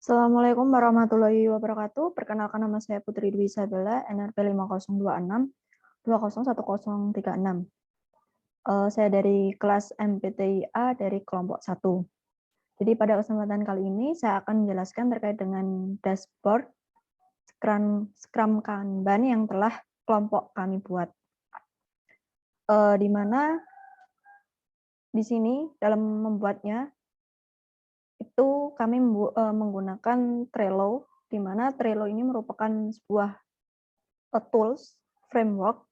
Assalamualaikum warahmatullahi wabarakatuh. Perkenalkan nama saya Putri Dwi Isabella, NRP 5026 201036. Saya dari kelas MPTIA dari kelompok 1. Jadi pada kesempatan kali ini saya akan menjelaskan terkait dengan dashboard Scrum Kanban yang telah kelompok kami buat. Di mana di sini dalam membuatnya itu kami menggunakan Trello, di mana Trello ini merupakan sebuah tools, framework,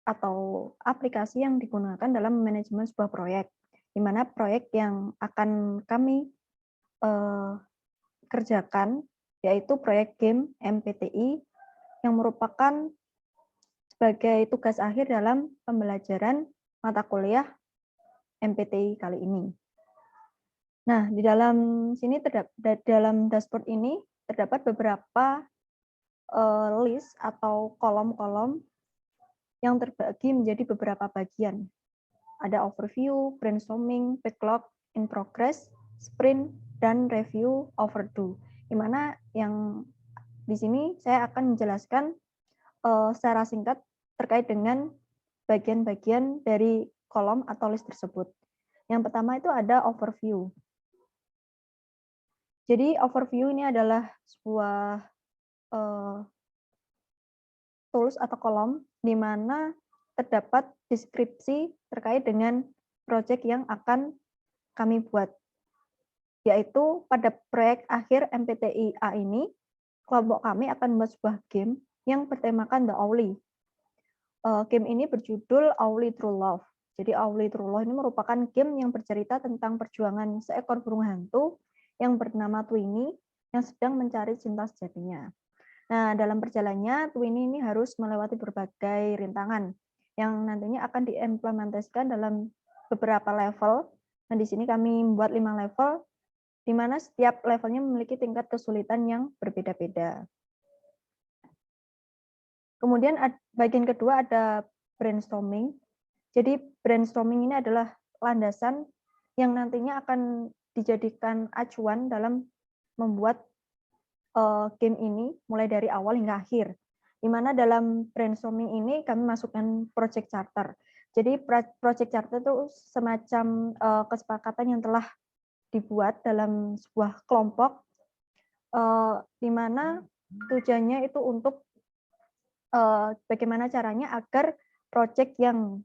atau aplikasi yang digunakan dalam manajemen sebuah proyek, di mana proyek yang akan kami kerjakan yaitu proyek game MPTI yang merupakan sebagai tugas akhir dalam pembelajaran mata kuliah MPTI kali ini. Nah, di dalam sini dalam dashboard ini terdapat beberapa list atau kolom-kolom yang terbagi menjadi beberapa bagian. Ada overview, brainstorming, backlog, in progress, sprint, dan review overdue. Di mana yang di sini saya akan menjelaskan secara singkat terkait dengan bagian-bagian dari kolom atau list tersebut. Yang pertama itu ada overview. Jadi overview ini adalah sebuah tools atau kolom di mana terdapat deskripsi terkait dengan proyek yang akan kami buat. Yaitu pada proyek akhir MPTI-A ini, kelompok kami akan membuat sebuah game yang bertemakan The Owly. Game ini berjudul Owly True Love. Jadi Owly True Love ini merupakan game yang bercerita tentang perjuangan seekor burung hantu yang bernama Twinnie yang sedang mencari cinta sejatinya. Nah, dalam perjalanannya, Twinnie ini harus melewati berbagai rintangan yang nantinya akan diimplementasikan dalam beberapa level. Nah, di sini kami membuat 5 level, di mana setiap levelnya memiliki tingkat kesulitan yang berbeda-beda. Kemudian bagian kedua ada brainstorming. Jadi brainstorming ini adalah landasan yang nantinya akan dijadikan acuan dalam membuat game ini mulai dari awal hingga akhir. Di mana dalam brainstorming ini kami masukkan project charter. Jadi project charter itu semacam kesepakatan yang telah dibuat dalam sebuah kelompok, di mana tujuannya itu untuk bagaimana caranya agar project yang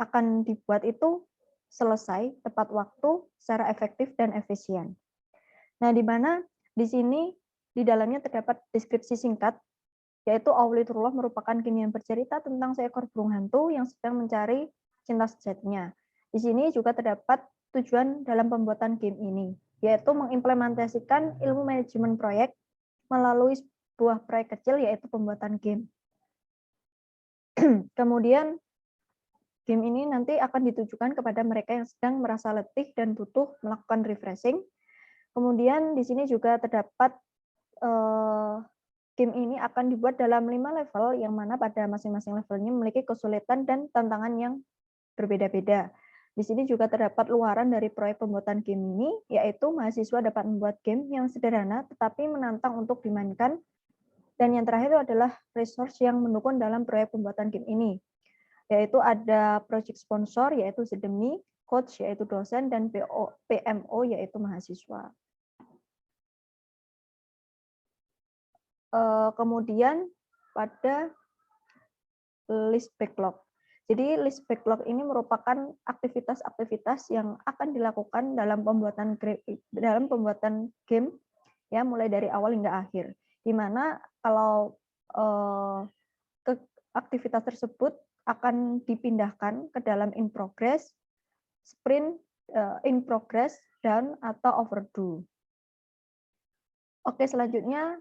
akan dibuat itu selesai tepat waktu, secara efektif dan efisien. Nah, di mana di sini di dalamnya terdapat deskripsi singkat, yaitu Owly True Love merupakan game yang bercerita tentang seekor burung hantu yang sedang mencari cinta sejatinya. Di sini juga terdapat tujuan dalam pembuatan game ini, yaitu mengimplementasikan ilmu manajemen proyek melalui sebuah proyek kecil, yaitu pembuatan game. Kemudian, game ini nanti akan ditujukan kepada mereka yang sedang merasa letih dan butuh melakukan refreshing. Kemudian di sini juga terdapat game ini akan dibuat dalam 5 level, yang mana pada masing-masing levelnya memiliki kesulitan dan tantangan yang berbeda-beda. Di sini juga terdapat luaran dari proyek pembuatan game ini, yaitu mahasiswa dapat membuat game yang sederhana tetapi menantang untuk dimainkan. Dan yang terakhir itu adalah resource yang mendukung dalam proyek pembuatan game ini, yaitu ada project sponsor, yaitu Zedemi, coach, yaitu dosen, dan PMO, yaitu mahasiswa. Kemudian pada list backlog. Jadi list backlog ini merupakan aktivitas-aktivitas yang akan dilakukan dalam pembuatan game ya, mulai dari awal hingga akhir. Di mana kalau aktivitas tersebut akan dipindahkan ke dalam in progress, sprint, in progress, dan atau overdue. Oke, selanjutnya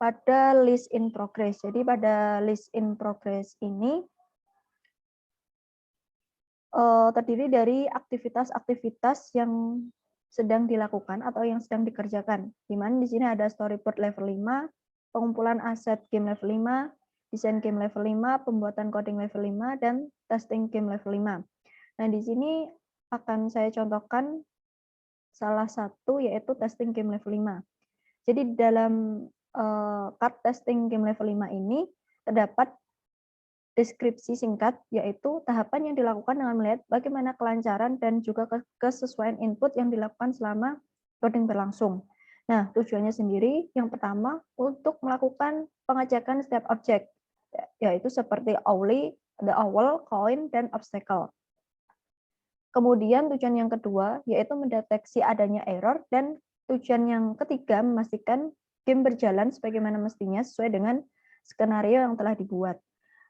pada list in progress. Jadi pada list in progress ini terdiri dari aktivitas-aktivitas yang sedang dilakukan atau yang sedang dikerjakan. Di mana di sini ada storyboard level 5, pengumpulan aset game level 5, desain game level 5, pembuatan coding level 5, dan testing game level 5. Nah, di sini akan saya contohkan salah satu yaitu testing game level 5. Jadi dalam card testing game level 5 ini terdapat deskripsi singkat, yaitu tahapan yang dilakukan dengan melihat bagaimana kelancaran dan juga kesesuaian input yang dilakukan selama coding berlangsung. Nah, tujuannya sendiri yang pertama untuk melakukan pengecekan setiap objek, yaitu seperti the owl, coin, dan obstacle. Kemudian tujuan yang kedua yaitu mendeteksi adanya error, dan tujuan yang ketiga memastikan game berjalan sebagaimana mestinya sesuai dengan skenario yang telah dibuat.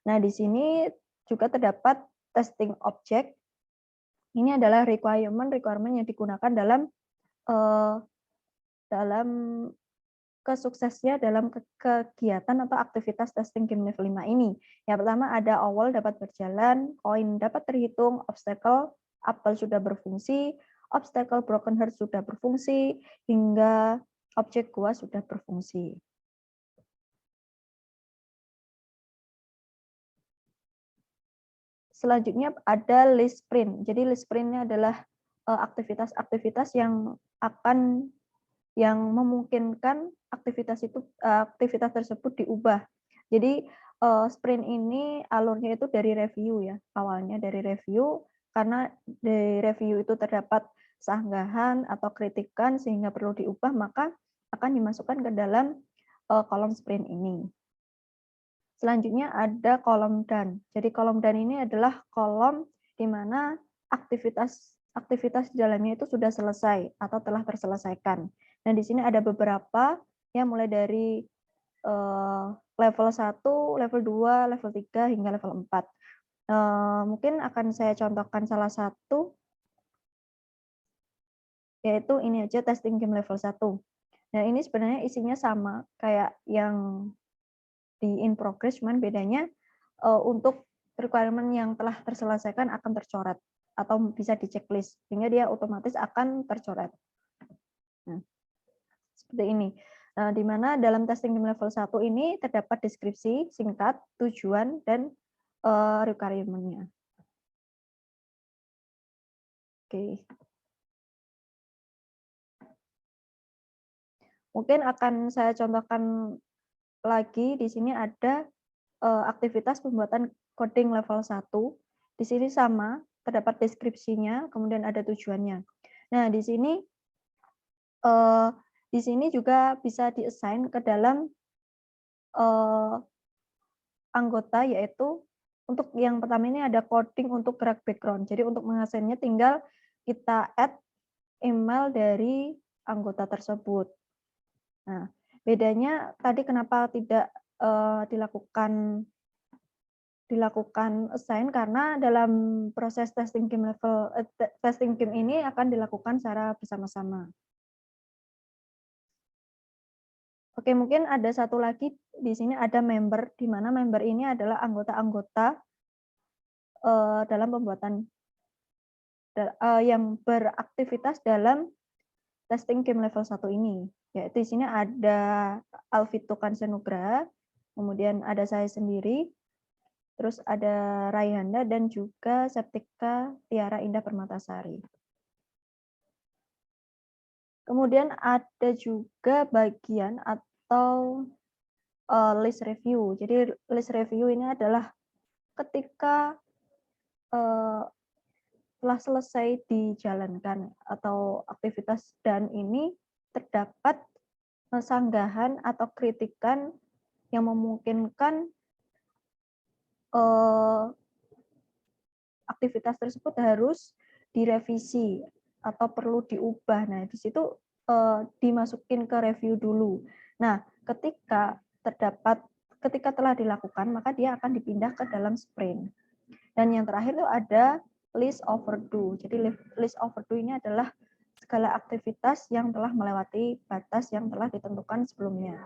Nah, di sini juga terdapat testing object. Ini adalah requirement yang digunakan dalam kesuksesnya dalam kegiatan atau aktivitas testing game level 5 ini. Yang pertama ada owl dapat berjalan, koin dapat terhitung, obstacle apel sudah berfungsi, obstacle broken heart sudah berfungsi, hingga objek gua sudah berfungsi. Selanjutnya ada list sprint. Jadi list sprint ini adalah aktivitas-aktivitas yang memungkinkan aktivitas tersebut diubah. Jadi sprint ini alurnya itu dari review ya, awalnya dari review, karena di review itu terdapat sanggahan atau kritikan sehingga perlu diubah, maka akan dimasukkan ke dalam kolom sprint ini. Selanjutnya ada kolom done. Jadi kolom done ini adalah kolom di mana aktivitas di dalamnya itu sudah selesai atau telah terselesaikan. Nah, di sini ada beberapa yang mulai dari level 1, level 2, level 3 hingga level 4. Mungkin akan saya contohkan salah satu, yaitu ini aja testing game level 1. Nah, ini sebenarnya isinya sama kayak yang di in progress, cuman bedanya untuk requirement yang telah terselesaikan akan tercoret atau bisa di checklist, sehingga dia otomatis akan tercoret. Nah, seperti ini. Nah, di mana dalam testing game level 1 ini terdapat deskripsi singkat, tujuan, dan requirement-nya. Oke. Mungkin akan saya contohkan lagi, di sini ada aktivitas pembuatan coding level 1. Di sini sama, terdapat deskripsinya, kemudian ada tujuannya. Nah, di sini juga bisa di-assign ke dalam anggota, yaitu untuk yang pertama ini ada coding untuk gerak background. Jadi untuk mengasihnnya tinggal kita add email dari anggota tersebut. Nah, bedanya tadi kenapa tidak dilakukan assign, karena dalam proses testing game ini akan dilakukan secara bersama-sama. Oke, mungkin ada satu lagi di sini ada member, di mana member ini adalah anggota-anggota dalam pembuatan yang beraktivitas dalam testing game level 1 ini. Yaitu di sini ada Alvito Kansenugraha, kemudian ada saya sendiri, terus ada Raihanda, dan juga Septika Tiara Indah Permatasari. Kemudian ada juga bagian atau list review. Jadi list review ini adalah ketika telah selesai dijalankan atau aktivitas dan ini terdapat sanggahan atau kritikan yang memungkinkan aktivitas tersebut harus direvisi atau perlu diubah. Nah, di situ dimasukin ke review dulu. Nah, ketika telah dilakukan, maka dia akan dipindah ke dalam sprint. Dan yang terakhir itu ada list overdue. Jadi list overdue ini adalah segala aktivitas yang telah melewati batas yang telah ditentukan sebelumnya.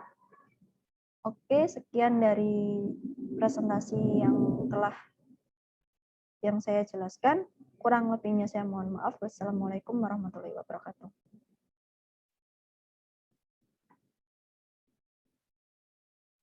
Oke, sekian dari presentasi yang saya jelaskan. Kurang lebihnya saya mohon maaf. Wassalamualaikum warahmatullahi wabarakatuh.